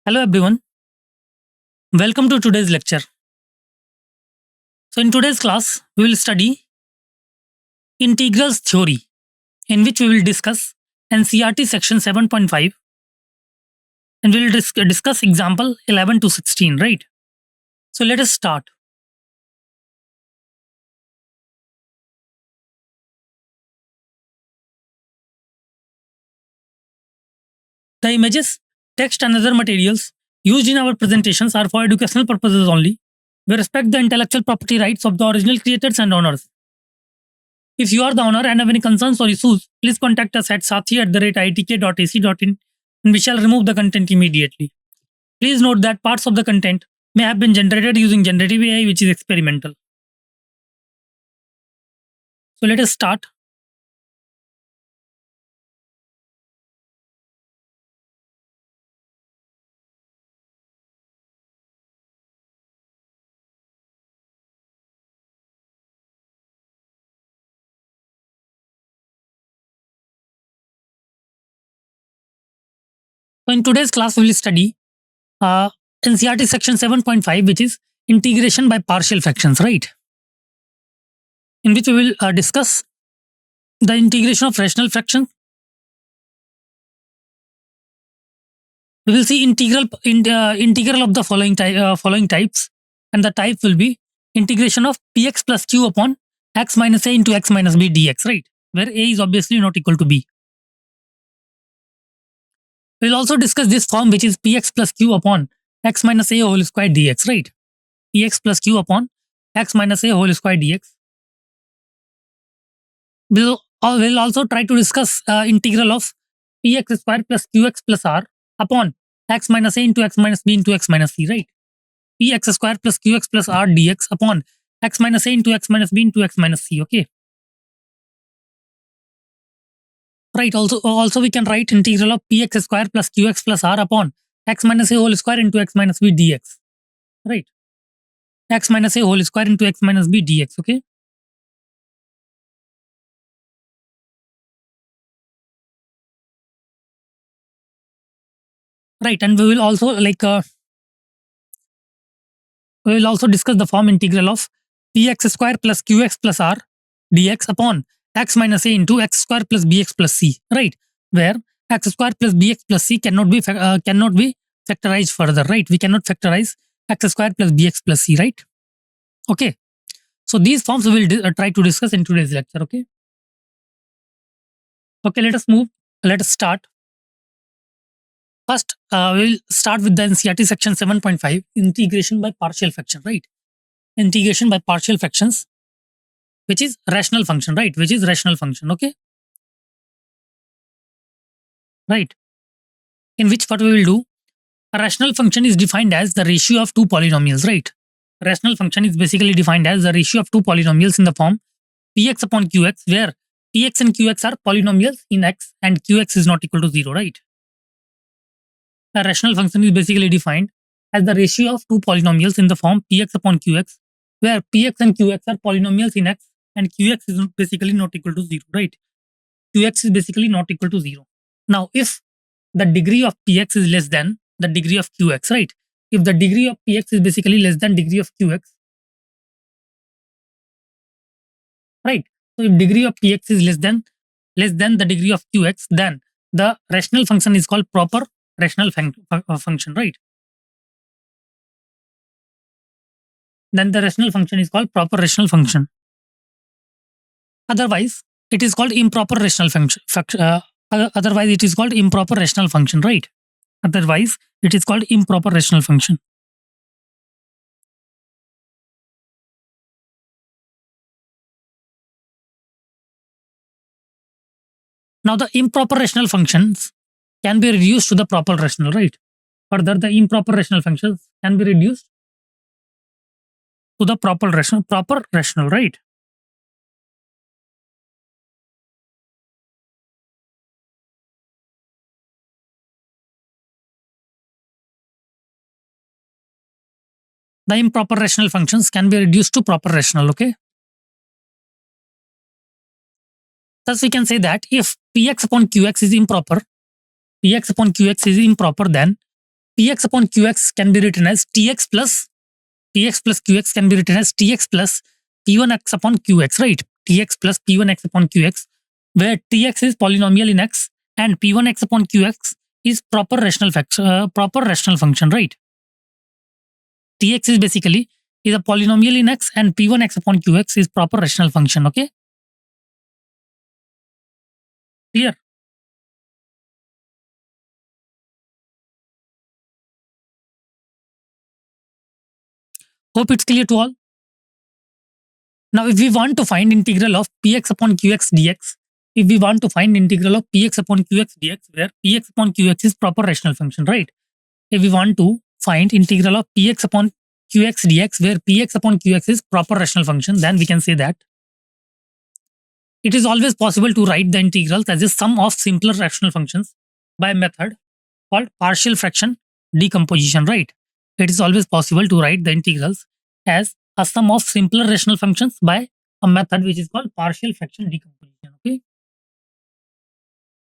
Hello everyone, welcome to today's lecture. So in today's class, we will study integrals theory, in which we will discuss NCERT section 7.5 and we will discuss example 11 to 16, right? So let us start. The images, text and other materials used in our presentations are for educational purposes only. We respect the intellectual property rights of the original creators and owners. If you are the owner and have any concerns or issues, please contact us at sathi@itk.ac.in and we shall remove the content immediately. Please note that parts of the content may have been generated using generative AI, which is experimental. So let us start. So in today's class, we will study uh, NCERT section 7.5, which is integration by partial fractions, right? In which we will discuss the integration of rational fractions. We will see integral of the following types, and the type will be integration of px plus q upon x minus a into x minus b dx, right? Where a is obviously not equal to b. We will also discuss this form, which is px plus q upon x minus a whole square dx, right? Px plus q upon x minus a whole square dx. We'll also try to discuss integral of px square plus qx plus r upon x minus a into x minus b into x minus c, right? Px square plus qx plus r dx upon x minus a into x minus b into x minus c, okay? Right, also we can write integral of px square plus qx plus r upon x minus a whole square into x minus b dx, right? X minus a whole square into x minus b dx, okay? Right, and we will also we will also discuss the form integral of px square plus qx plus r dx upon x minus a into x square plus bx plus c, right? Where x square plus bx plus c cannot be factorized further, right? We cannot factorize x square plus bx plus c, right? Okay. So these forms we will try to discuss in today's lecture, okay? Okay, let us move. Let us start. First, we'll start with the NCERT section 7.5, integration by partial fraction, right? Integration by partial fractions, which is rational function, right? Which is rational function, okay? Right. In which what we will do, a rational function is defined as the ratio of two polynomials, right? A rational function is basically defined as the ratio of two polynomials in the form px upon qx, where px and qx are polynomials in x and qx is not equal to 0, right? A rational function is basically defined as the ratio of two polynomials in the form px upon qx, where px and qx are polynomials in x and qx is basically not equal to 0, right? Qx is basically not equal to 0. Now, if the degree of px is less than the degree of qx, right? If the degree of px is basically less than degree of qx, right? So if degree of px is less than the degree of qx, then the rational function is called proper rational function, right? Then the rational function is called proper rational function. Otherwise, it is called improper rational function. Otherwise, it is called improper rational function, right? Otherwise, it is called improper rational function. Now, the improper rational functions can be reduced to the proper rational, right? Further, the improper rational functions can be reduced to the proper rational, right? The improper rational functions can be reduced to proper rational, okay? Thus, we can say that if px upon qx is improper, then px upon qx can be written as tx plus qx can be written as tx plus p1x upon qx, right? Tx plus p1x upon qx, where tx is polynomial in x and p1x upon qx is proper rational function, right? Tx is basically is a polynomial in x and p1x upon qx is proper rational function. Okay, clear? Hope it's clear to all. Now, if we want to find integral of px upon qx dx, if we want to find integral of px upon qx dx, where px upon qx is proper rational function, right? If we want to find integral of px upon qx dx, where px upon qx is proper rational function, then we can say that it is always possible to write the integrals as a sum of simpler rational functions by a method called partial fraction decomposition, right? It is always possible to write the integrals as a sum of simpler rational functions by a method which is called partial fraction decomposition. Okay,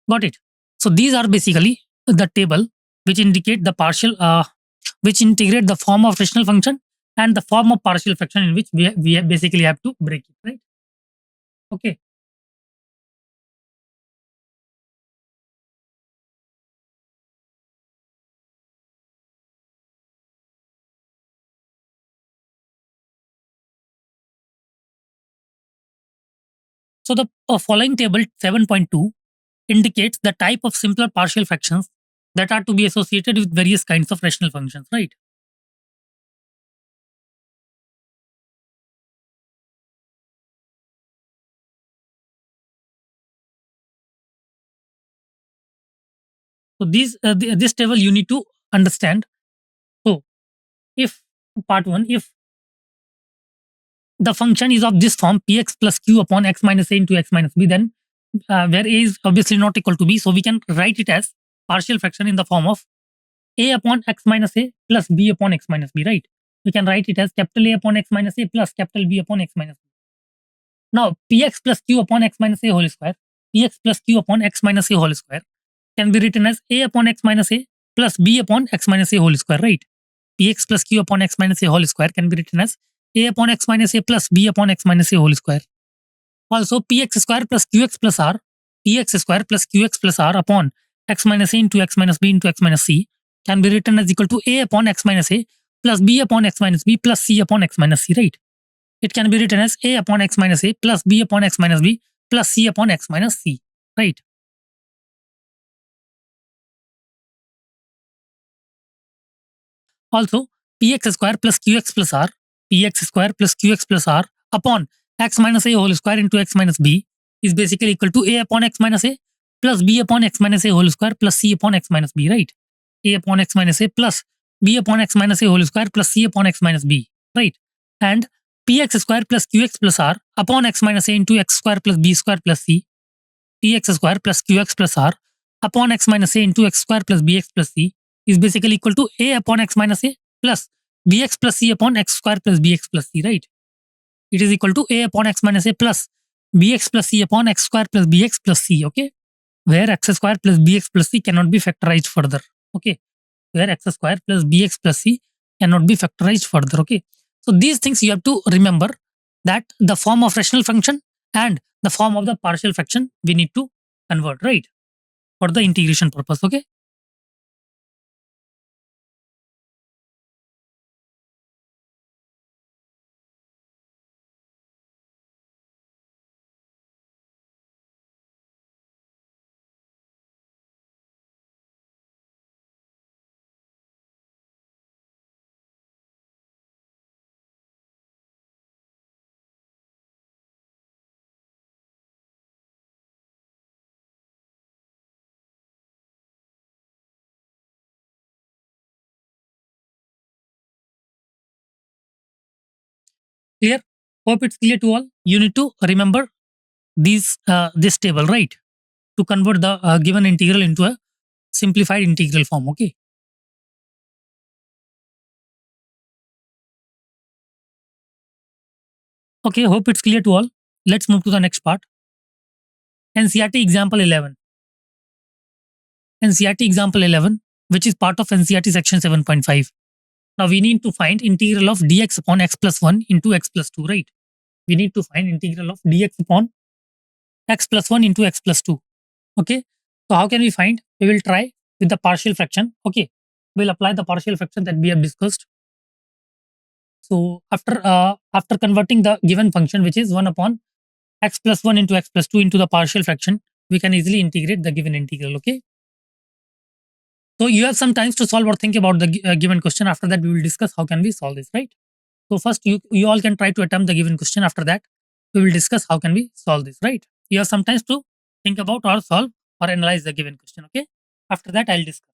got it? So these are basically the table which indicate the which integrate the form of rational function and the form of partial fraction in which we basically have to break it, right? Okay. So the following table 7.2 indicates the type of simpler partial fractions that are to be associated with various kinds of rational functions, right? So this table you need to understand. So if part one, if the function is of this form px plus q upon x minus a into x minus b, then where a is obviously not equal to b, so we can write it as partial fraction in the form of a upon x minus a plus b upon x minus b, right? We can write it as capital A upon x minus a plus capital B upon x minus b. Now px plus q upon x minus a whole square, px plus q upon x minus a whole square can be written as a upon x minus a plus b upon x minus a whole square, right? Px plus q upon x minus a whole square can be written as a upon x minus a plus b upon x minus a whole square. Also, px square plus qx plus r, px square plus qx plus r upon x minus a into x minus b into x minus c can be written as equal to a upon x minus a plus b upon x minus b plus c upon x minus c, right? It can be written as a upon x minus a plus b upon x minus b plus c upon x minus c, right? Also, px square plus qx plus r, px square plus qx plus r upon x minus a whole square into x minus b is basically equal to a upon x minus a plus b upon x minus a whole square plus c upon x minus b, right? A upon x minus a plus b upon x minus a whole square plus c upon x minus b, right? And px square plus qx plus r upon x minus a into x square plus b square plus c, px square plus qx plus r upon x minus a into x square plus bx plus c is basically equal to a upon x minus a plus bx plus c upon x square plus bx plus c, right? It is equal to a upon x minus a plus bx plus c upon x square plus bx plus c, okay? Where x square plus bx plus c cannot be factorized further, okay? Where x square plus bx plus c cannot be factorized further, okay? So these things you have to remember, that the form of rational function and the form of the partial fraction we need to convert, right? For the integration purpose, okay? Clear? Hope it's clear to all. You need to remember this table, right? To convert the given integral into a simplified integral form, okay? Okay, hope it's clear to all. Let's move to the next part. NCERT example 11. NCERT example 11. which is part of NCERT section 7.5. Now we need to find integral of dx upon x plus 1 into x plus 2, right? We need to find integral of dx upon x plus 1 into x plus 2. Okay. So how can we find? We will try with the partial fraction. Okay. We'll apply the partial fraction that we have discussed. So after converting the given function, which is 1 upon x plus 1 into x plus 2 into the partial fraction, we can easily integrate the given integral. Okay. So you have some times to solve or think about the given question. After that, we will discuss how can we solve this, right? So first, you all can try to attempt the given question. After that, we will discuss how can we solve this, right? You have some times to think about or solve or analyze the given question. Okay. After that, I'll discuss.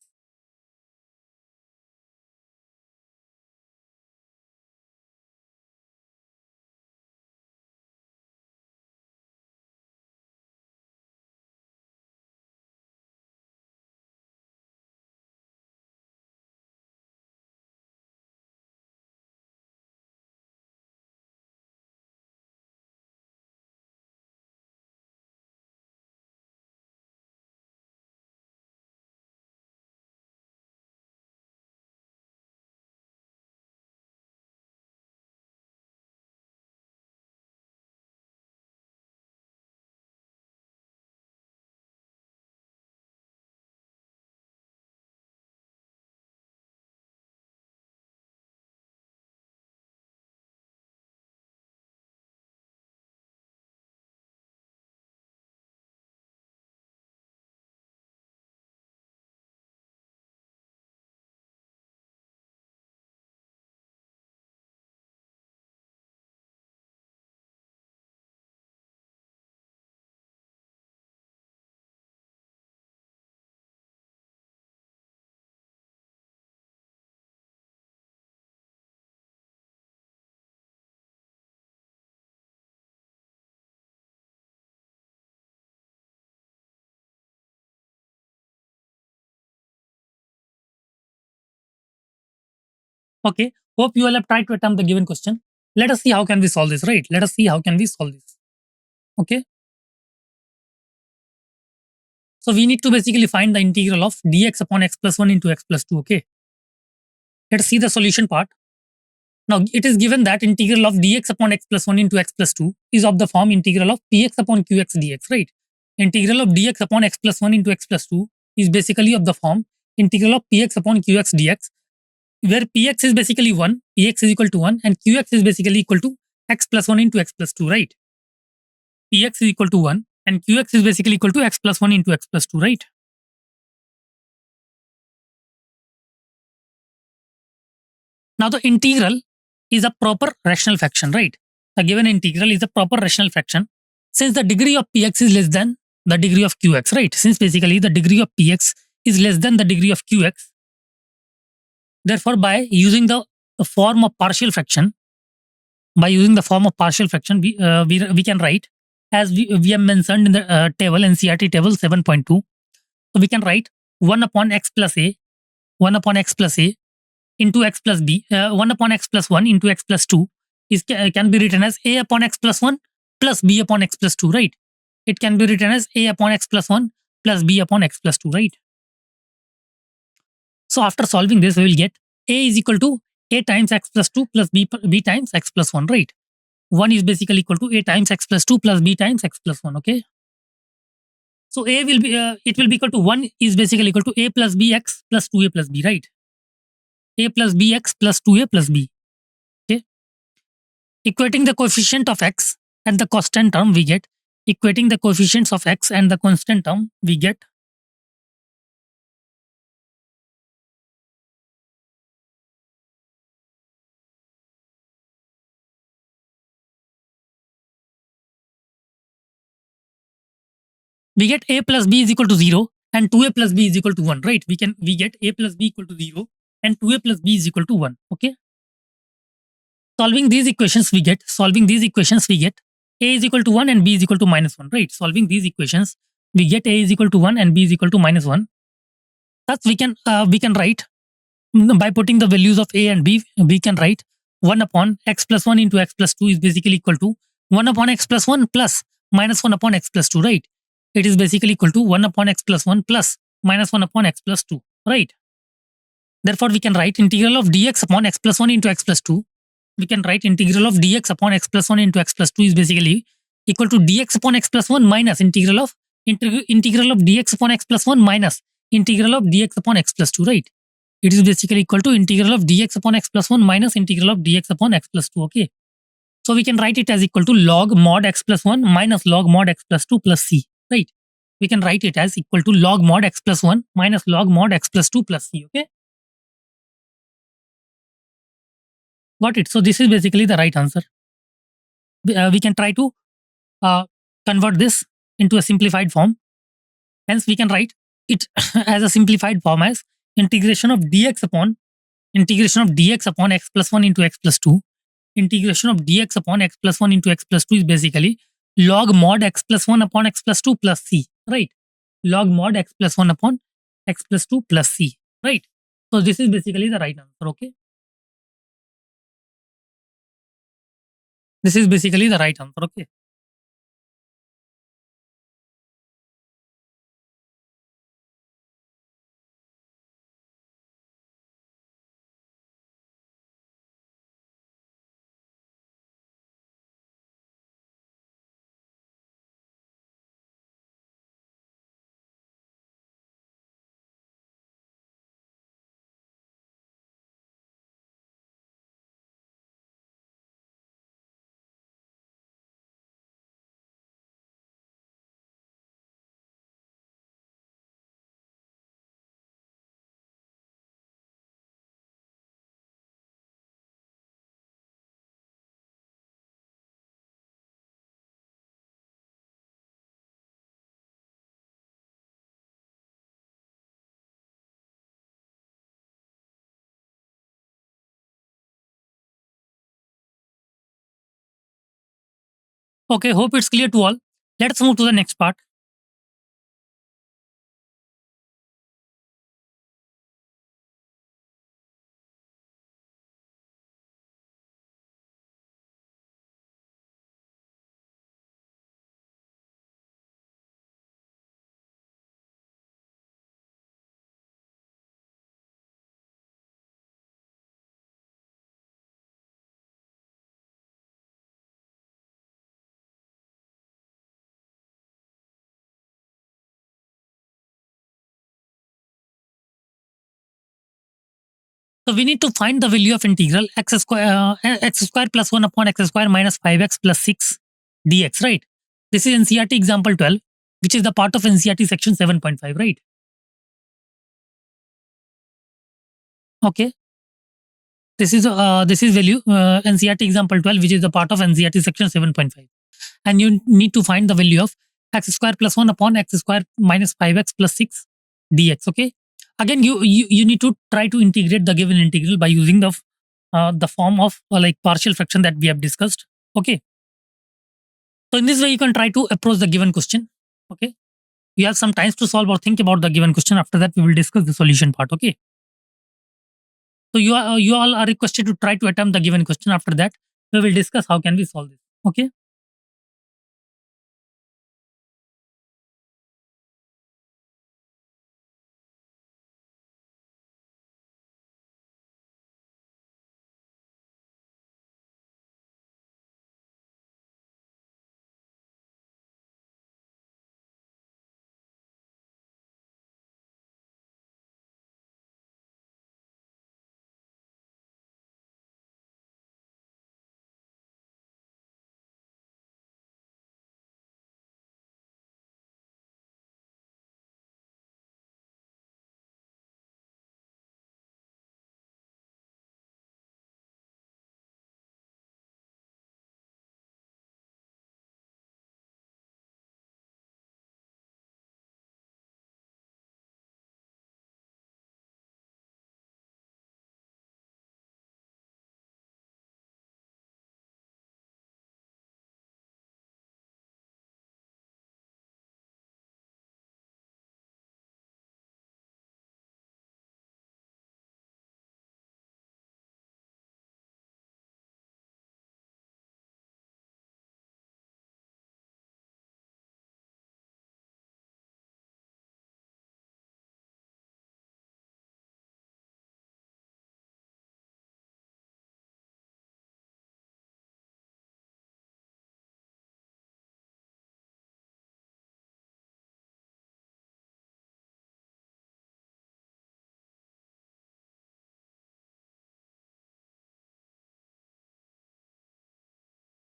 Okay. Hope you all have tried to attempt the given question. Let us see how can we solve this, right? Let us see how can we solve this. Okay. So we need to basically find the integral of dx upon x plus 1 into x plus 2. Okay. Let's see the solution part. Now it is given that integral of dx upon x plus 1 into x plus 2 is of the form integral of px upon qx dx, right? Integral of dx upon x plus 1 into x plus 2 is basically of the form integral of px upon qx dx, where px is basically 1, px is equal to 1, and qx is basically equal to x plus 1 into x plus 2, right? Px is equal to 1 and qx is basically equal to x plus 1 into x plus 2, right? Now the integral is a proper rational fraction, right? The given integral is a proper rational fraction since the degree of px is less than the degree of qx, right? Since basically the degree of px is less than the degree of qx, therefore by using the form of partial fraction, we can write as we have mentioned in the table NCERT table 7.2. So we can write 1 upon x plus a, 1 upon x plus a into x plus b, 1 upon x plus 1 into x plus 2 can be written as a upon x plus 1 plus b upon x plus 2, right? It can be written as a upon x plus 1 plus b upon x plus 2, right? So after solving this, we will get a is equal to a times x plus 2 plus b times x plus 1, right? 1 is basically equal to a times x plus 2 plus b times x plus 1, okay? So a will be, it will be equal to 1 is basically equal to a plus bx plus 2a plus b, right? A plus bx plus 2a plus b, okay? Equating the coefficient of x and the constant term, we get, equating the coefficients of x and the constant term, we get a plus b is equal to 0 and 2a plus b is equal to 1, right? We get a plus b equal to 0 and 2a plus b is equal to 1, okay? Solving these equations, we get a is equal to 1 and b is equal to minus 1, right? Solving these equations, we get a is equal to 1 and b is equal to minus 1. Thus we can write, by putting the values of a and b, we can write 1 upon x plus 1 into x plus 2 is basically equal to 1 upon x plus 1 plus minus 1 upon x plus 2, right? It is basically equal to 1 upon x plus 1 plus minus 1 upon x plus 2, right? Therefore, we can write integral of dx upon x plus 1 into x plus 2. We can write integral of dx upon x plus 1 into x plus 2 is basically equal to dx upon x plus 1 minus integral of dx upon x plus 1 minus integral of dx upon x plus 2, right? It is basically equal to integral of dx upon x plus 1 minus integral of dx upon x plus 2, okay? So we can write it as equal to log mod x plus 1 minus log mod x plus 2 plus c, right? We can write it as equal to log mod x plus 1 minus log mod x plus 2 plus c, okay? Got it? So this is basically the right answer. We can try to uh, convert this into a simplified form. Hence, we can write it as a simplified form as integration of dx upon x plus 1 into x plus 2. Integration of dx upon x plus 1 into x plus 2 is basically log mod x plus 1 upon x plus 2 plus c, right? Log mod x plus 1 upon x plus 2 plus c, right? So this is basically the right answer, okay? This is basically the right answer, okay? Okay, hope it's clear to all. Let's move to the next part. So we need to find the value of integral x square plus 1 upon x square minus 5x plus 6 dx, right? This is NCERT example 12, which is the part of NCERT section 7.5, right? Okay. This is value NCERT example 12, which is the part of NCERT section 7.5. And you need to find the value of x square plus 1 upon x square minus 5x plus 6 dx, okay? Again, you need to try to integrate the given integral by using the form of like partial fraction that we have discussed, okay? So in this way, you can try to approach the given question. Okay. You have some times to solve or think about the given question. After that, we will discuss the solution part. Okay. So you all are requested to try to attempt the given question. After that, we will discuss how can we solve this. Okay.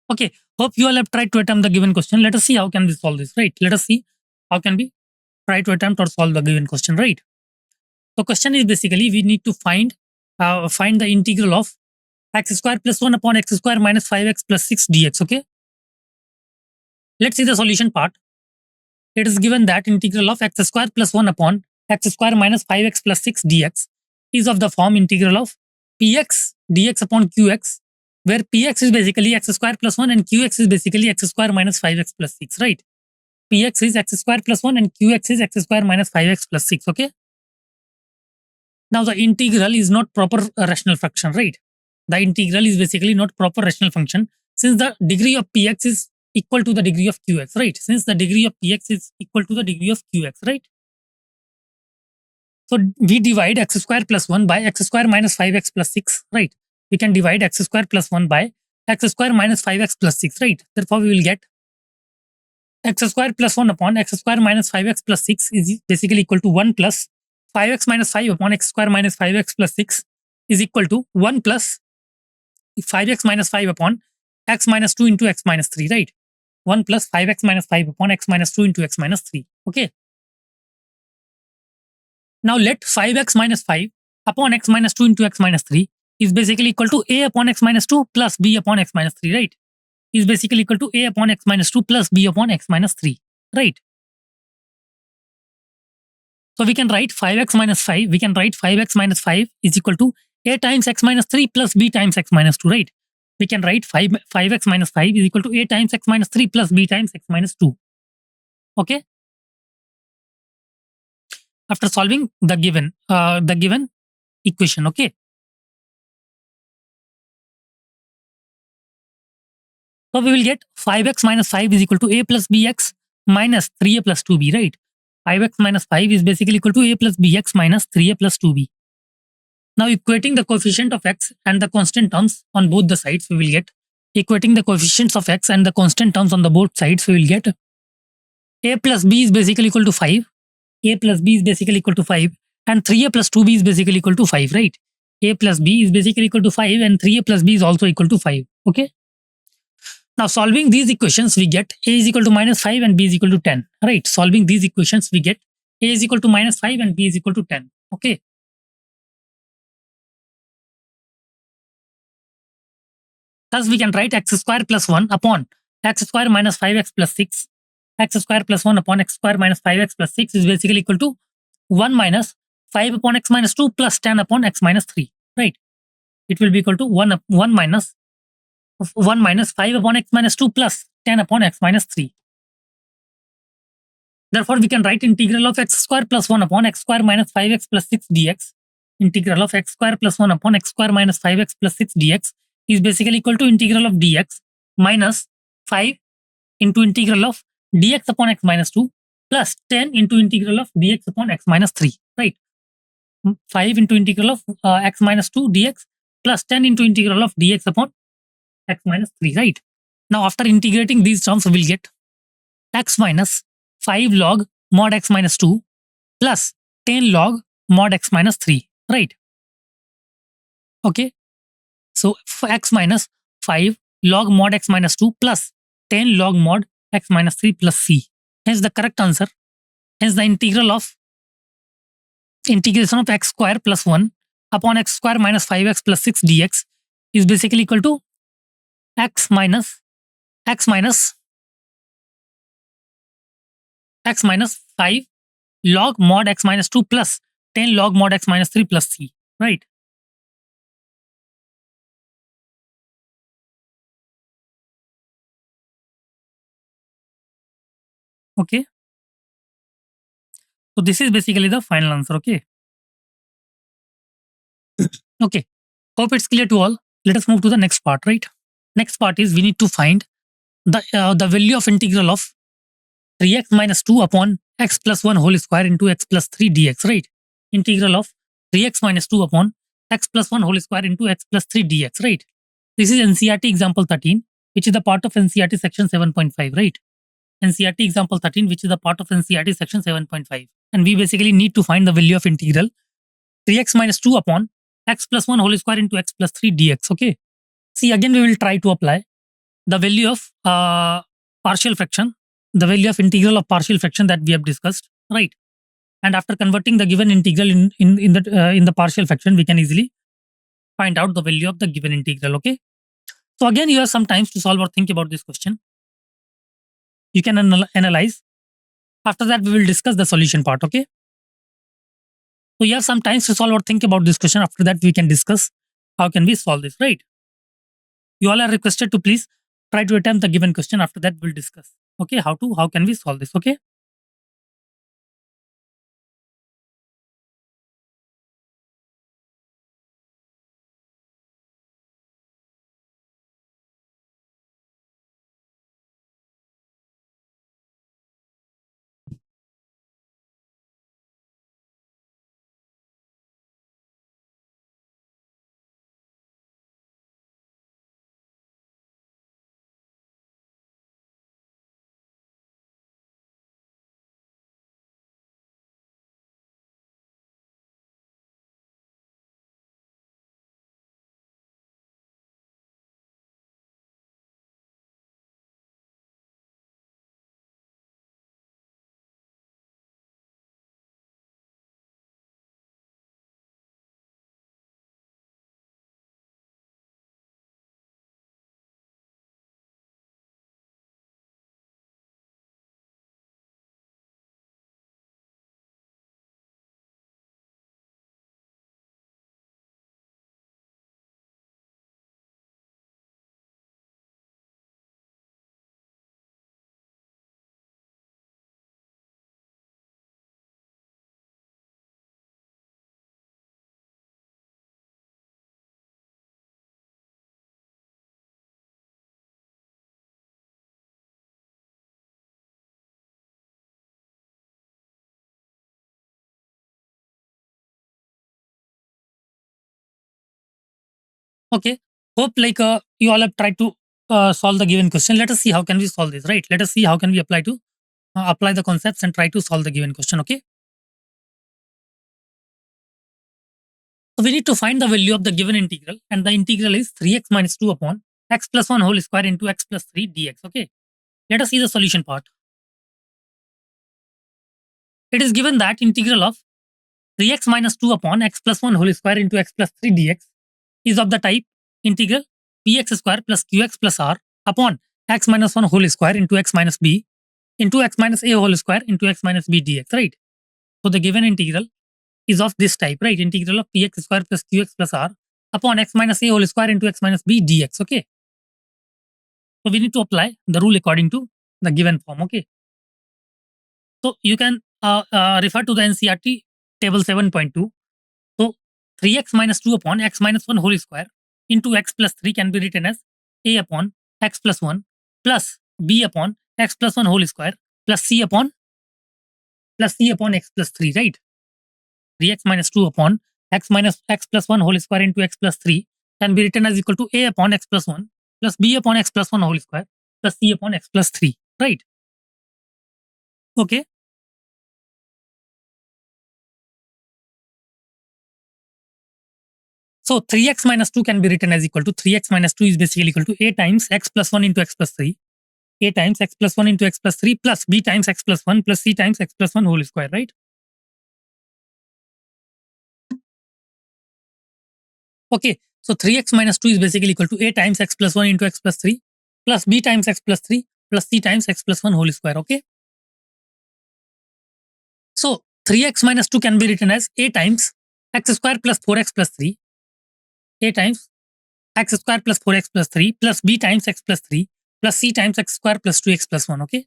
Okay, hope you all have tried to attempt the given question. Let us see how can we solve this, right? Let us see how can we try to attempt or solve the given question, right? The question is basically we need to find the integral of x square plus 1 upon x square minus 5x plus 6 dx. Okay, let's see the solution part. It is given that integral of x square plus 1 upon x square minus 5x plus 6 dx is of the form integral of px dx upon qx, where px is basically x square plus 1 and qx is basically x square minus 5x plus 6, right? Px is x square plus 1 and qx is x square minus 5x plus 6, okay? Now the integral is not proper rational function, right? The integral is basically not proper rational function since the degree of px is equal to the degree of qx, right? Since the degree of px is equal to the degree of qx, right? So we divide x square plus 1 by x square minus 5x plus 6, right? We can divide x square plus 1 by x square minus 5x plus 6, right? Therefore, we will get x square plus 1 upon x square minus 5x plus 6 is basically equal to 1 plus 5x minus 5 upon x square minus 5x plus 6 is equal to 1 plus 5x minus 5 upon x minus 2 into x minus 3, right? 1 plus 5x minus 5 upon x minus 2 into x minus 3, okay? Now let 5x minus 5 upon x minus 2 into x minus 3 is basically equal to a upon x minus 2 plus b upon x minus 3, right? Is basically equal to a upon x minus 2 plus b upon x minus 3, right? So we can write 5x minus 5, we can write 5x minus 5 is equal to a times x minus 3 plus b times x minus 2, right? We can write 5x minus 5 is equal to a times x minus 3 plus b times x minus 2, okay? After solving the given equation, okay? So we will get 5x minus 5 is equal to a plus bx minus 3a plus 2b, right? 5x minus 5 is basically equal to a plus bx minus 3a plus 2b. Now equating the coefficient of x and the constant terms on both the sides, we will get equating the coefficients of x and the constant terms on the both sides, we will get a plus b is basically equal to 5, a plus b is basically equal to 5, and 3a plus 2b is basically equal to 5, right? A plus b is basically equal to 5 and 3a plus b is also equal to 5, okay? Now solving these equations, we get a is equal to minus 5 and b is equal to 10, right? Solving these equations, we get a is equal to minus 5 and b is equal to 10, okay? Thus we can write x square plus 1 upon x square minus 5x plus 6, x square plus 1 upon x square minus 5x plus 6 is basically equal to 1 minus 5 upon x minus 2 plus 10 upon x minus 3, right? It will be equal to 1 minus 5 upon x minus 2 plus 10 upon x minus 3. Therefore, we can write integral of x square plus 1 upon x square minus 5x plus 6 dx. Integral of x square plus 1 upon x square minus 5x plus 6 dx is basically equal to integral of dx minus 5 into integral of dx upon x minus 2 plus 10 into integral of dx upon x minus 3, right? 5 into integral of x minus 2 dx plus 10 into integral of dx upon x minus 3, right? Now after integrating these terms, we will get x minus 5 log mod x minus 2 plus 10 log mod x minus 3, right? Okay. So x minus 5 log mod x minus 2 plus 10 log mod x minus 3 plus c. Hence the correct answer. Hence the integration of x square plus 1 upon x square minus 5x plus 6 dx is basically equal to x minus 5 log mod x minus 2 plus 10 log mod x minus 3 plus c, right? Okay. So this is basically the final answer, okay? Okay. Hope it's clear to all. Let us move to the next part, right? Next part is we need to find the value of integral of 3x minus 2 upon x plus 1 whole square into x plus 3 dx, right? Integral of 3x minus 2 upon x plus 1 whole square into x plus 3 dx, right? This is NCERT example 13, which is the part of NCERT section 7.5, right? NCERT example 13, which is the part of NCERT section 7.5. And we basically need to find the value of integral 3x minus 2 upon x plus 1 whole square into x plus 3 dx, okay? See, again, we will try to apply the value of partial fraction, the value of integral of partial fraction that we have discussed, right? And after converting the given integral in the partial fraction, we can easily find out the value of the given integral. Okay. So again, you have some times to solve or think about this question. You can analyze. After that, we will discuss the solution part. Okay. So you have some times to solve or think about this question. After that, we can discuss how can we solve this, right? You all are requested to please try to attempt the given question. After that, we'll discuss. Okay, how can we solve this? Okay. Okay. Hope like you all have tried to solve the given question. Let us see how can we solve this, right? Let us see how can we apply the concepts and try to solve the given question. Okay. So we need to find the value of the given integral, and the integral is 3x minus 2 upon x plus 1 whole square into x plus 3 dx. Okay. Let us see the solution part. It is given that integral of 3x minus 2 upon x plus 1 whole square into x plus 3 dx is of the type integral px square plus qx plus r upon x minus 1 whole square into x minus b into x minus a whole square into x minus b dx, right? So the given integral is of this type, right? Integral of px square plus qx plus r upon x minus a whole square into x minus b dx, okay? So we need to apply the rule according to the given form, okay? So you can refer to the NCERT table 7.2. So 3x minus 2 upon x minus 1 whole square into x plus 3 can be written as a upon x plus 1 plus b upon x plus 1 whole square plus c upon x plus 3, right? 3x minus 2 upon x minus x plus 1 whole square into x plus 3 can be written as equal to a upon x plus 1 plus b upon x plus 1 whole square plus c upon x plus 3, right? Okay. So 3x minus 2 can be written as equal to 3x minus 2 is basically equal to a times x plus 1 into x plus 3, a times x plus 1 into x plus 3 plus b times x plus 1 plus c times x plus 1 whole square, right? Okay, so 3x minus 2 is basically equal to a times x plus 1 into x plus 3 plus b times x plus 3 plus c times x plus 1 whole square, okay? So 3x minus 2 can be written as a times x square plus 4x plus 3, a times x square plus 4x plus 3 plus b times x plus 3 plus c times x square plus 2x plus 1, okay?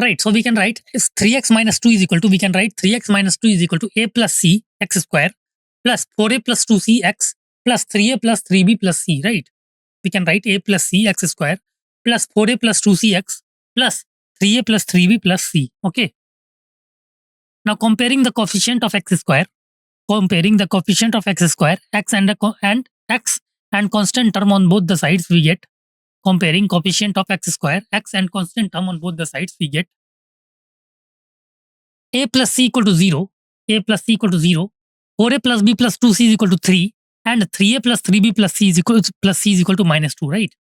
Right, so we can write is 3x minus 2 is equal to, we can write 3x minus 2 is equal to a plus c x square plus 4a plus 2c x plus 3a plus 3b plus c, right? We can write a plus c x square plus 4a plus 2c x plus 3a plus 3b plus c. Okay. Now comparing the coefficient of x square, x and x and constant term on both the sides, we get, comparing coefficient of x square, x and constant term on both the sides, we get a plus c equal to 0, 4a plus b plus 2c is equal to 3, and 3a plus 3b plus c is equal to minus 2, right?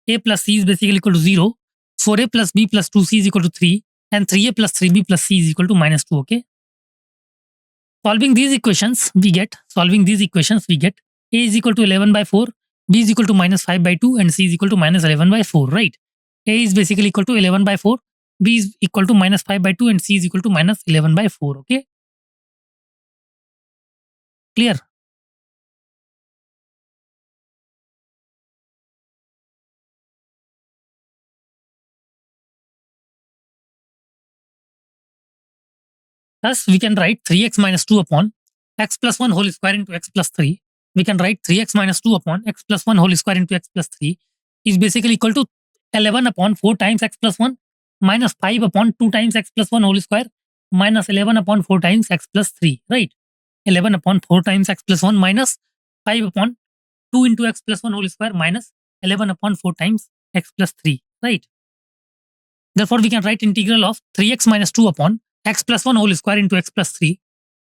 A plus c is basically equal to 0, 4a plus b plus 2c is equal to 3, and 3a plus 3b plus c is equal to minus 2, okay? Solving these equations, we get a is equal to 11 by 4, b is equal to minus 5 by 2, and c is equal to minus 11 by 4, right? A is basically equal to 11 by 4, b is equal to minus 5 by 2, and c is equal to minus 11 by 4, okay? Clear? Thus, we can write 3x minus 2 upon x plus 1 whole square into x plus 3. We can write 3x minus 2 upon x plus 1 whole square into x plus 3 is basically equal to 11 upon 4 times x plus 1 minus 5 upon 2 times x plus 1 whole square minus 11 upon 4 times x plus 3, right? 11 upon 4 times x plus 1 minus 5 upon 2 into x plus 1 whole square minus 11 upon 4 times x plus 3, right? Therefore, we can write integral of 3x minus 2 upon x plus 1 whole square into x plus 3,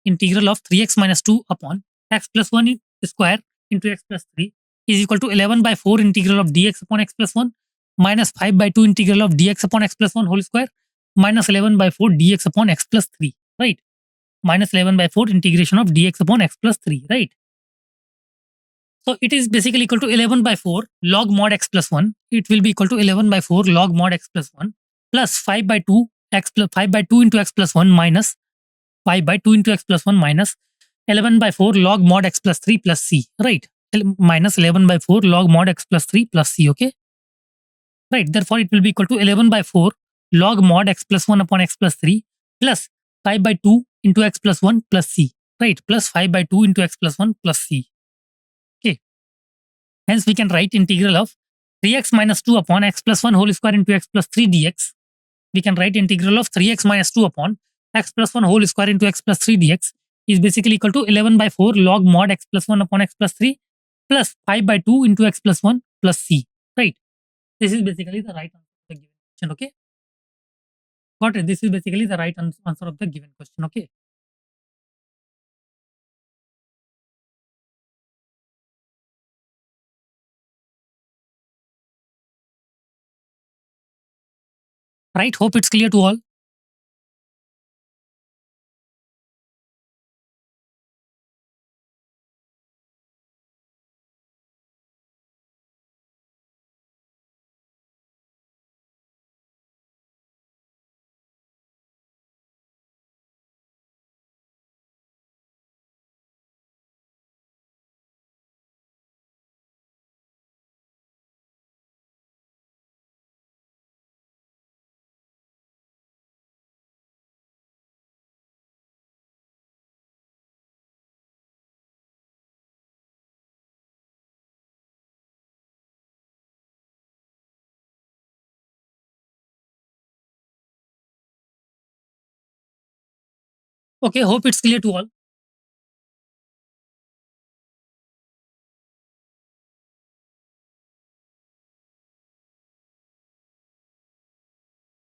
integral of 3x minus 2 upon x plus 1 square into x plus 3 is equal to 11 by 4 integral of dx upon x plus 1 minus 5 by 2 integral of dx upon x plus 1 whole square minus 11 by 4 dx upon x plus 3, right? Minus 11 by 4 integration of dx upon x plus 3, right? So it is basically equal to 11 by 4 log mod x plus 1. It will be equal to 11 by 4 log mod x plus 1 plus 5 by 2 x plus 5 by 2 into x plus 1 minus 5 by 2 into x plus 1 minus 11 by 4 log mod x plus 3 plus c, right? Minus 11 by 4 log mod x plus 3 plus c, okay? Right, therefore it will be equal to 11 by 4 log mod x plus 1 upon x plus 3 plus 5 by 2 into x plus 1 plus c, right? Plus 5 by 2 into x plus 1 plus c. Okay. Hence we can write integral of 3x minus 2 upon x plus 1 whole square into x plus 3 dx. We can write integral of 3x minus 2 upon x plus 1 whole square into x plus 3 dx is basically equal to 11 by 4 log mod x plus 1 upon x plus 3 plus 5 by 2 into x plus 1 plus c, right? This is basically the right answer of the given question, okay? Got it? This is basically the right answer of the given question, okay? Right? Hope it's clear to all. Okay, hope it's clear to all.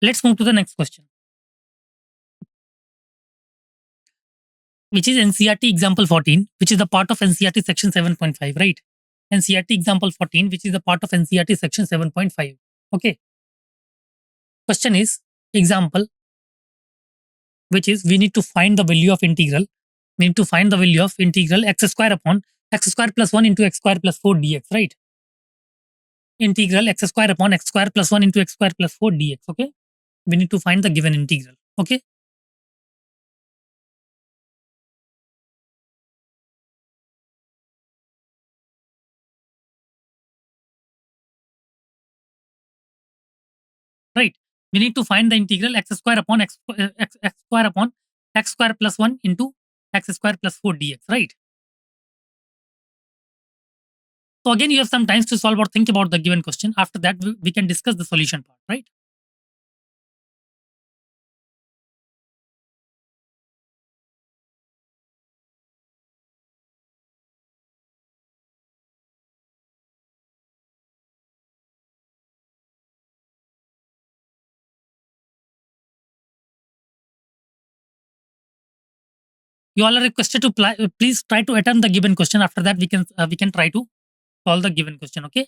Let's move to the next question, which is NCERT example 14, which is the part of NCERT section 7.5, right? NCERT example 14, which is the part of NCERT section 7.5. Okay. Question is example, which is we need to find the value of integral. We need to find the value of integral x square upon x square plus 1 into x square plus 4 dx, right? Integral x square upon x square plus 1 into x square plus 4 dx, okay? We need to find the given integral, okay? Right? We need to find the integral x square upon x square upon x square plus 1 into x square plus 4 dx, right? So again, you have some time to solve or think about the given question. After that, we can discuss the solution part, right? You all are requested to please try to attempt the given question. After that, we can try to solve the given question. Okay.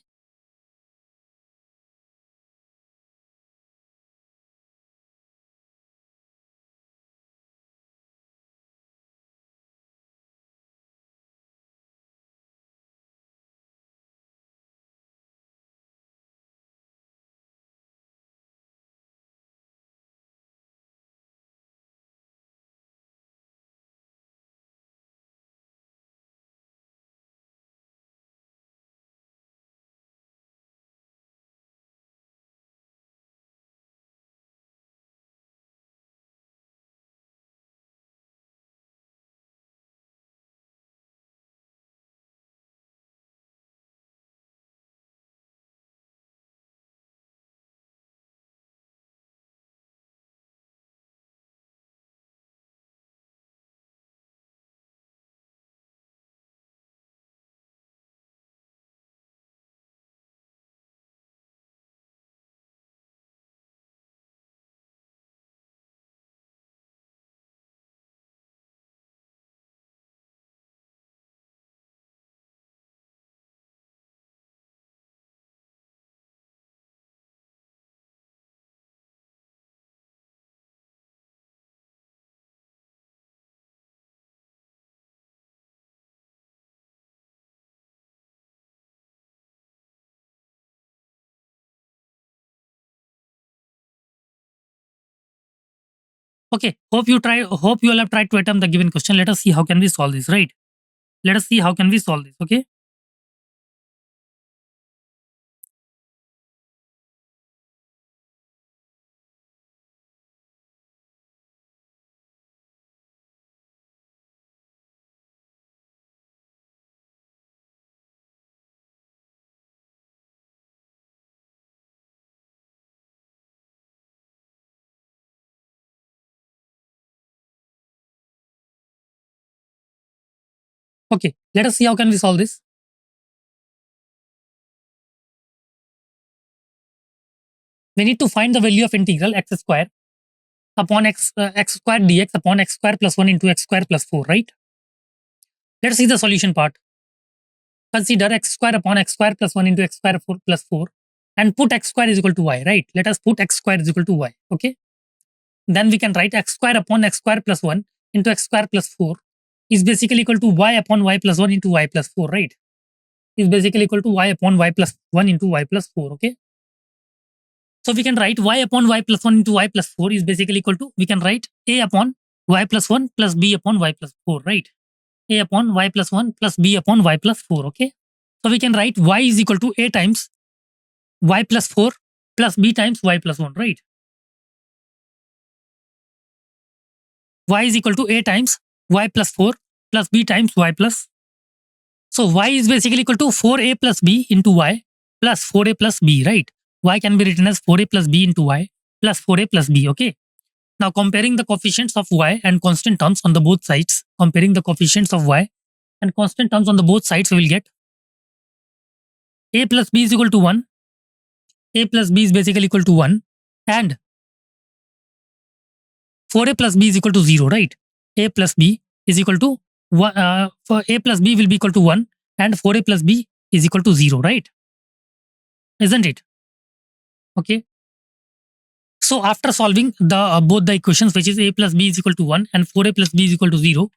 Okay. Hope you try. Hope you all have tried to attempt the given question. Let us see how can we solve this. Right. Let us see how can we solve this. Okay. Okay. Let us see how can we solve this. We need to find the value of integral x square upon x square dx upon x square plus 1 into x square plus 4, right? Let's see the solution part. Consider x square upon x square plus 1 into x square 4 plus 4 and put x square is equal to y, right? Let us put x square is equal to y, okay? Then we can write x square upon x square plus 1 into x square plus 4 is basically equal to y upon y plus 1 into y plus 4, right? Is basically equal to y upon y plus 1 into y plus 4, okay? So we can write y upon y plus 1 into y plus 4 is basically equal to, we can write a upon y plus 1 plus b upon y plus 4, right? A upon y plus 1 plus b upon y plus 4, okay? So we can write y is equal to a times y plus 4 plus b times y plus 1, right? Y is equal to a times y plus 4 plus b times y plus. So y is basically equal to 4a plus b into y plus 4a plus b, right? Y can be written as 4a plus b into y plus 4a plus b, okay? Now comparing the coefficients of y and constant terms on the both sides, comparing the coefficients of y and constant terms on the both sides, we will get a plus b is equal to 1, a plus b is basically equal to 1, and 4a plus b is equal to 0, right? A plus b is equal to 1, for a plus b will be equal to 1 and 4a plus b is equal to 0, right? Isn't it? Okay. So after solving the both the equations, which is a plus b is equal to 1 and 4a plus b is equal to 0,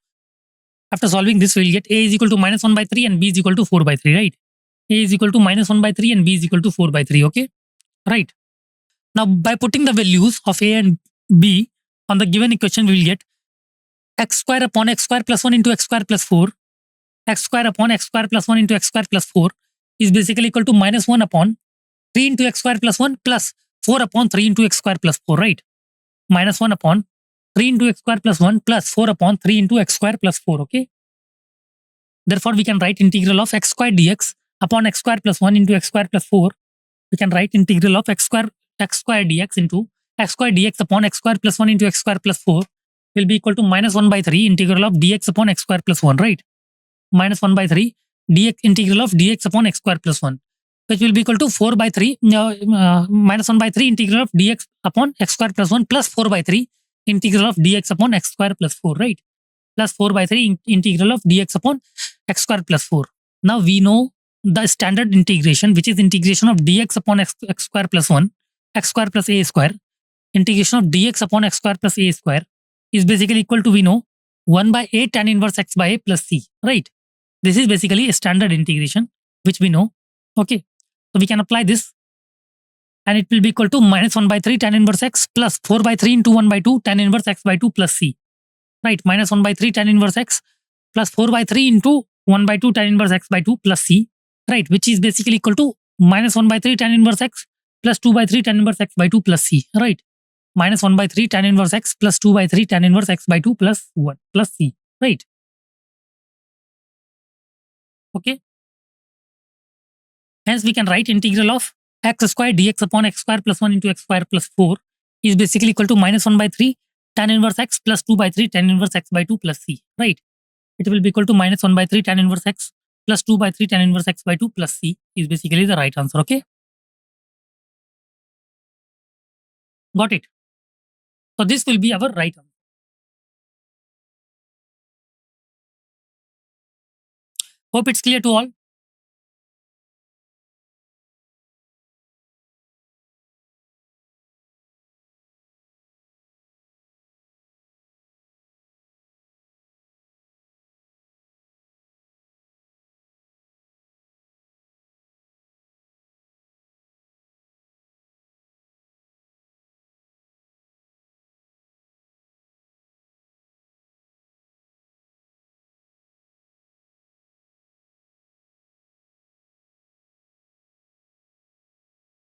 after solving this, we will get a is equal to minus 1 by 3 and b is equal to 4 by 3, right? A is equal to minus 1 by 3 and b is equal to 4 by 3, okay? Right. Now by putting the values of a and b on the given equation, we will get x square upon x square plus 1 into x square plus 4, x square upon x square plus 1 into x square plus 4 is basically equal to minus 1 upon 3 into x square plus 1 plus 4 upon 3 into x square plus 4, right? Minus 1 upon 3 into x square plus 1 plus 4 upon 3 into x square plus 4, okay? Therefore, we can write integral of x square dx upon x square plus 1 into x square plus 4. We can write integral of x square dx into x square dx upon x square plus 1 into x square plus 4 will be equal to minus 1 by 3 integral of dx upon x square plus 1, right? Minus 1 by 3 dx integral of dx upon x square plus 1, which will be equal to 4 by 3 minus 1 by 3 integral of dx upon x square plus 1 plus 4 by 3 integral of dx upon x square plus 4, right? plus 4 by 3 integral of dx upon x square plus 4. Now we know the standard integration, which is integration of dx upon x square plus 1, x square plus a square. Integration of dx upon x square plus a square is basically equal to, we know, 1 by a tan inverse x by a plus c, right? This is basically a standard integration, which we know. Okay, so we can apply this, and it will be equal to minus 1 by 3 tan inverse x plus 4 by 3 into 1 by 2 tan inverse x by 2 plus c, right? Minus 1 by 3 tan inverse x plus 4 by 3 into 1 by 2 tan inverse x by 2 plus c, right? Which is basically equal to minus 1 by 3 tan inverse x plus 2 by 3 tan inverse x by 2 plus c, right? Minus 1 by 3 tan inverse x plus 2 by 3 tan inverse x by 2 plus 1 plus c, right? Okay. Hence, we can write integral of x square dx upon x square plus 1 into x square plus 4 is basically equal to minus 1 by 3 tan inverse x plus 2 by 3 tan inverse x by 2 plus c, right? It will be equal to minus 1 by 3 tan inverse x plus 2 by 3 tan inverse x by 2 plus c is basically the right answer. Okay. Got it. So this will be our right answer. Hope it's clear to all.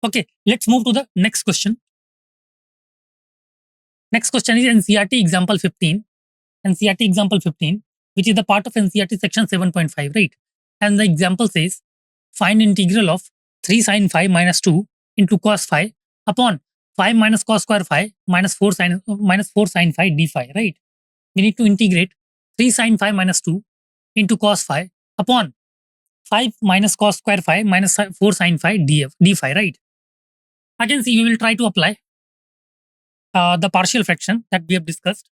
Okay, let's move to the next question. Next question is NCERT example 15. NCERT example 15, which is the part of NCERT section 7.5, right? And the example says, find integral of 3 sin phi minus 2 into cos phi upon 5 minus cos square phi minus 4 sin phi d phi, right? We need to integrate 3 sin phi minus 2 into cos phi upon 5 minus cos square phi minus 4 sin phi d phi, right? Again, see, we will try to apply the partial fraction that we have discussed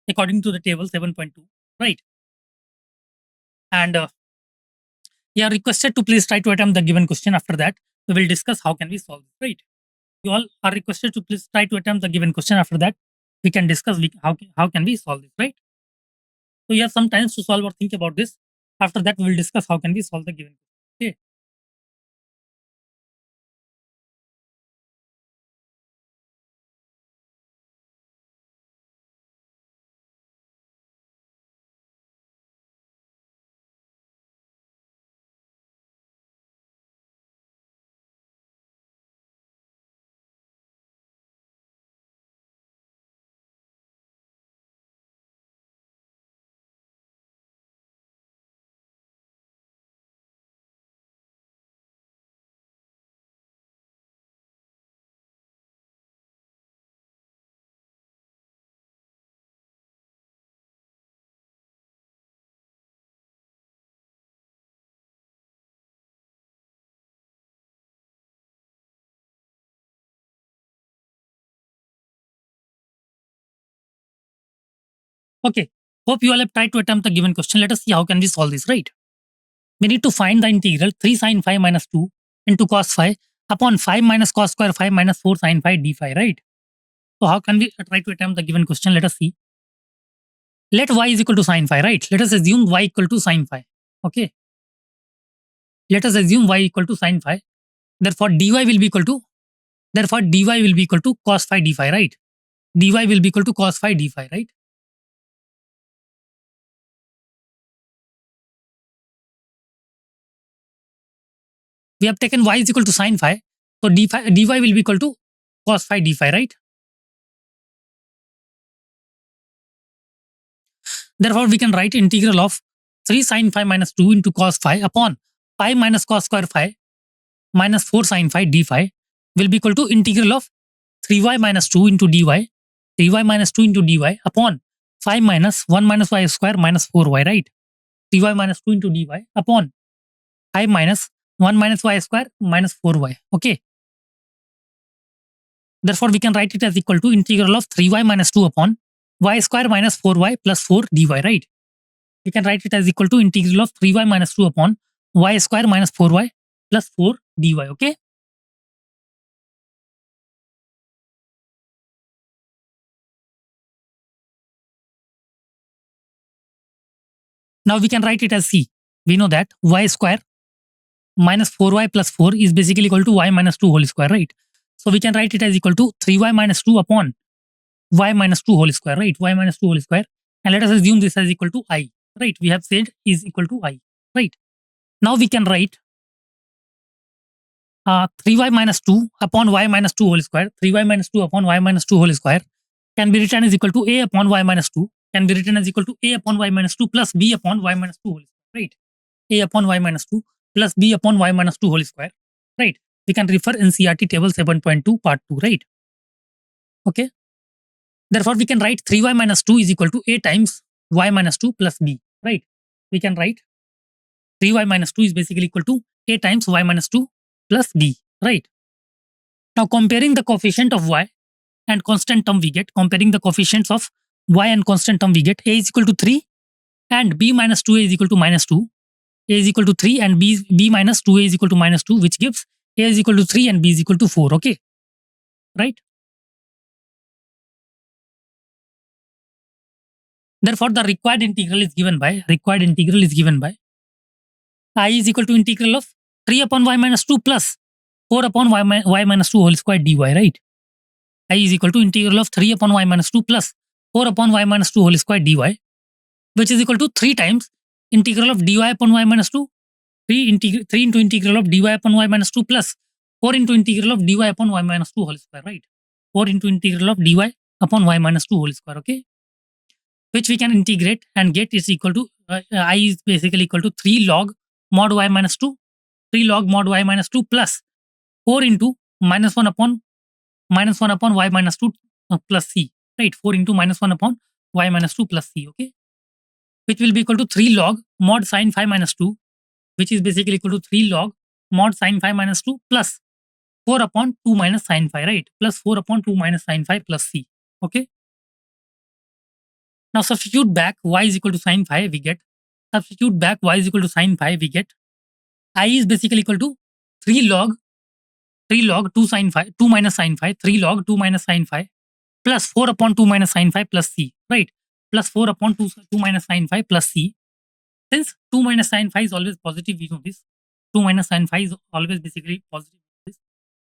according to the table 7.2, right? And you are requested to please try to attempt the given question. After that, we will discuss how can we solve it, right? You all are requested to please try to attempt the given question. After that, we can discuss how can we solve this, right? So you have some time to solve or think about this. After that, we will discuss how can we solve the given question. Okay. Okay. Hope you all have tried to attempt the given question. Let us see how can we solve this, right? We need to find the integral 3 sin phi minus 2 into cos phi upon 5 minus cos square phi minus 4 sin phi d phi, right? So how can we try to attempt the given question? Let us see. Let y is equal to sin phi, right? Let us assume y equal to sin phi. Okay. Let us assume y equal to sin phi. Therefore, dy will be equal to cos phi d phi, right? Dy will be equal to cos phi d phi, right? We have taken y is equal to sin phi. So dy will be equal to cos phi d phi, right? Therefore, we can write integral of 3 sin phi minus 2 into cos phi upon 5 minus cos square phi minus 4 sin phi d phi will be equal to integral of 3y minus 2 into dy, 3y minus 2 into dy upon 5 minus 1 minus y square minus 4y, right? 3y minus 2 into dy upon 5 minus 1 minus y square minus 4y. Okay. Therefore, we can write it as equal to integral of 3y minus 2 upon y square minus 4y plus 4 dy, right? We can write it as equal to integral of 3y minus 2 upon y square minus 4y plus 4 dy, okay? Now we can write it as c. We know that y square minus 4y plus 4 is basically equal to y minus 2 whole square, right? So we can write it as equal to 3y minus 2 upon y minus 2 whole square, right? Y minus 2 whole square. And let us assume this as equal to I, right? We have said is equal to I, right? Now we can write 3y minus 2 upon y minus 2 whole square. 3y minus 2 upon y minus 2 whole square can be written as equal to a upon y minus 2, can be written as equal to a upon y minus 2 plus b upon y minus 2 whole square, right? A upon y minus 2 plus b upon y minus 2 whole square, right? We can refer NCERT table 7.2 part 2, right? Okay. Therefore, we can write 3y minus 2 is equal to a times y minus 2 plus b, right? We can write 3y minus 2 is basically equal to a times y minus 2 plus b, right? Now, comparing the coefficient of y and constant term we get, comparing the coefficients of y and constant term we get, a is equal to 3 and b minus 2a is equal to minus 2. A is equal to 3 and b minus 2a is equal to minus 2, which gives a is equal to 3 and b is equal to 4, okay? Right? Therefore, the required integral is given by I is equal to integral of 3 upon y minus 2 plus 4 upon y minus 2 whole square dy, right? I is equal to integral of 3 upon y minus 2 plus 4 upon y minus 2 whole square dy, which is equal to 3 times integral of dy upon y minus 2, 3 into integral of dy upon y minus 2 plus 4 into integral of dy upon y minus 2 whole square, right? 4 into integral of dy upon y minus 2 whole square, okay? Which we can integrate and get is equal to I is basically equal to 3 log mod y minus 2, 3 log mod y minus 2 plus 4 into minus 1 upon y minus 2 plus c, right? 4 into minus 1 upon y minus 2 plus c, okay? Which will be equal to 3 log mod sine phi minus 2, which is basically equal to 3 log mod sine phi minus 2 plus 4 upon 2 minus sine phi, right? Plus 4 upon 2 minus sine phi plus c, okay? Now substitute back y is equal to sine phi, we get, substitute back y is equal to sine phi, we get I is basically equal to 3 log 2 sine phi, 2 minus sine phi, 3 log 2 minus sine phi plus 4 upon 2 minus sine phi plus c, right? Plus 4 upon 2 minus sine phi plus c. Since 2 minus sine phi is always positive, we know this. 2 minus sine phi is always basically positive.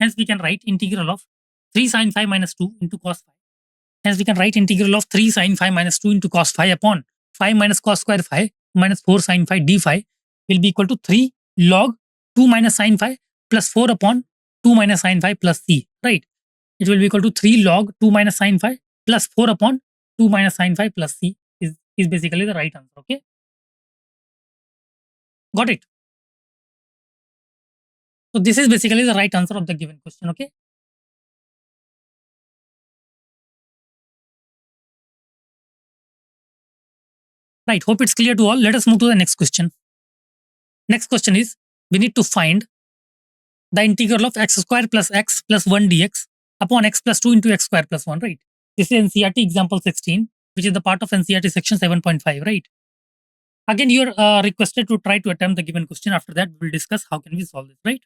Hence, we can write integral of 3 sine phi minus 2 into cos phi. Hence, we can write integral of 3 sine phi minus 2 into cos phi upon phi minus cos square phi minus 4 sine phi d phi will be equal to 3 log 2 minus sine phi plus 4 upon 2 minus sine phi plus c, right? It will be equal to 3 log 2 minus sine phi plus 4 upon 2 minus sine phi plus c is basically the right answer, okay? Got it? So this is basically the right answer of the given question, okay? Right, hope it's clear to all. Let us move to the next question. Next question is, we need to find the integral of x square plus x plus 1 dx upon x plus 2 into x square plus 1, right? This is NCERT example 16, which is the part of NCERT section 7.5, right? Again, you're requested to try to attempt the given question. After that, we'll discuss how can we solve this, right?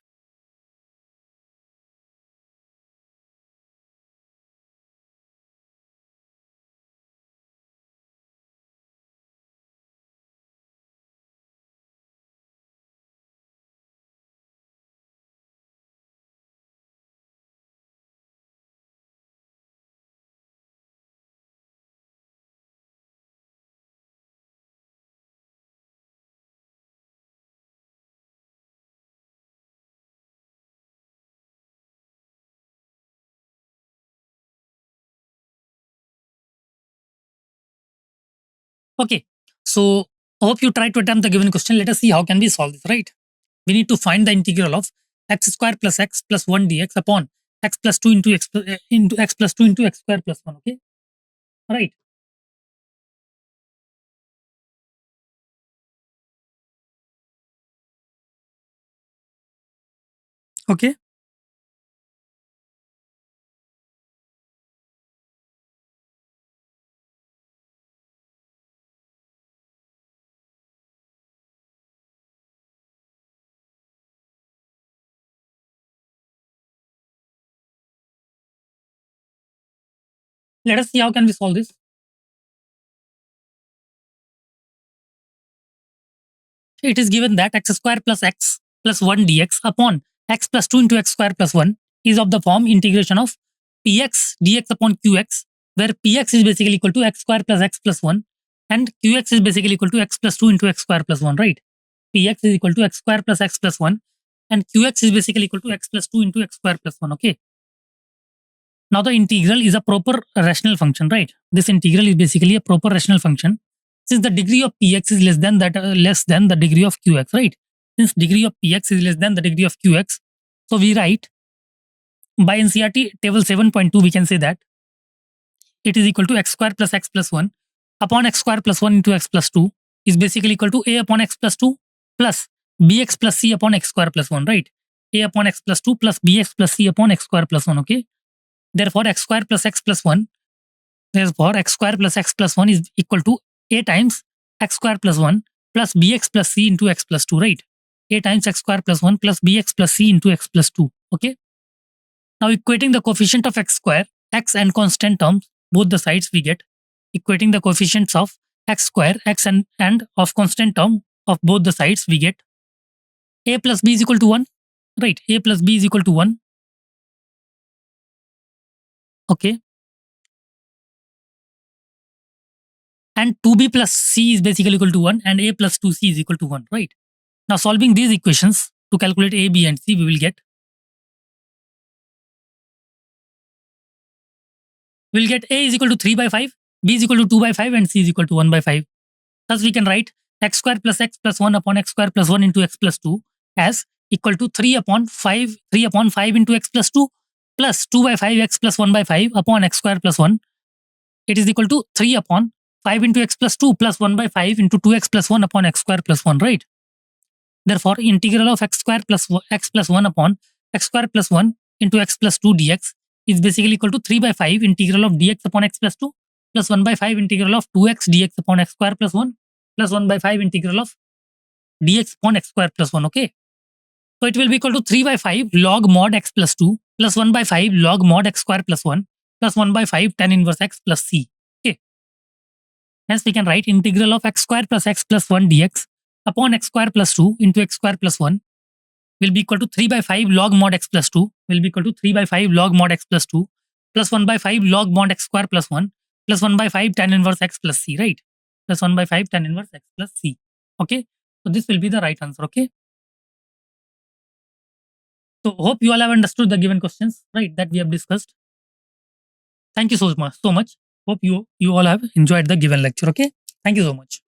Okay, so hope you try to attempt the given question. Let us see how can we solve this, right? We need to find the integral of x square plus x plus 1 dx upon x plus 2 into x plus 2 into x square plus 1, okay? Right. Okay. Let us see how can we solve this. It is given that x square plus x plus 1 dx upon x plus 2 into x square plus 1 is of the form integration of px dx upon qx, where px is basically equal to x square plus x plus 1 and qx is basically equal to x plus 2 into x square plus 1, right? Px is equal to x square plus x plus 1 and qx is basically equal to x plus 2 into x square plus 1, okay? Now the integral is a proper rational function, right? This integral is basically a proper rational function since the degree of px is less than the degree of qx, right? Since degree of px is less than the degree of qx, so we write by NCERT table 7.2, we can say that it is equal to x square plus x plus 1 upon x square plus 1 into x plus 2 is basically equal to a upon x plus 2 plus bx plus c upon x square plus 1, right? A upon x plus 2 plus bx plus c upon x square plus 1, okay? Therefore, x square plus x plus 1, therefore, x square plus x plus 1 is equal to a times x square plus 1 plus bx plus c into x plus 2, right? A times x square plus 1 plus bx plus c into x plus 2, okay? Now, equating the coefficient of x square, x and constant terms, both the sides we get. Equating the coefficients of x square, x and of constant term of both the sides, we get a plus b is equal to 1, right? A plus b is equal to 1, okay? And 2b plus c is basically equal to 1 and a plus 2c is equal to 1, right? Now, solving these equations to calculate a, b and c, we will get a is equal to 3 by 5, b is equal to 2 by 5 and c is equal to 1 by 5. Thus, we can write x square plus x plus 1 upon x square plus 1 into x plus 2 as equal to 3 upon 5 into x plus 2 plus 2 by 5 x plus 1 by 5 upon x square plus 1. It is equal to 3 upon 5 into x plus 2 plus 1 by 5 into 2x plus 1 upon x square plus 1, right? Therefore, integral of x square plus x plus 1 upon x square plus 1 into x plus 2 dx is basically equal to 3 by 5 integral of dx upon x plus 2 plus 1 by 5 integral of 2x dx upon x square plus 1 plus 1 by 5 integral of dx upon x square plus 1, okay? So it will be equal to 3 by 5 log mod x plus 2 plus 1 by 5 log mod x square plus 1 plus 1 by 5 tan inverse x plus c, okay? Hence, we can write integral of x square plus x plus 1 dx upon x square plus 2 into x square plus 1 will be equal to 3 by 5 log mod x plus 2 will be equal to 3 by 5 log mod x plus 2 plus 1 by 5 log mod x square plus 1 plus 1 by 5 tan inverse x plus c, right? Plus 1 by 5 tan inverse x plus c, okay? So this will be the right answer, okay? So hope you all have understood the given questions, right, that we have discussed. Thank you so much. Hope you all have enjoyed the given lecture, okay? Thank you so much.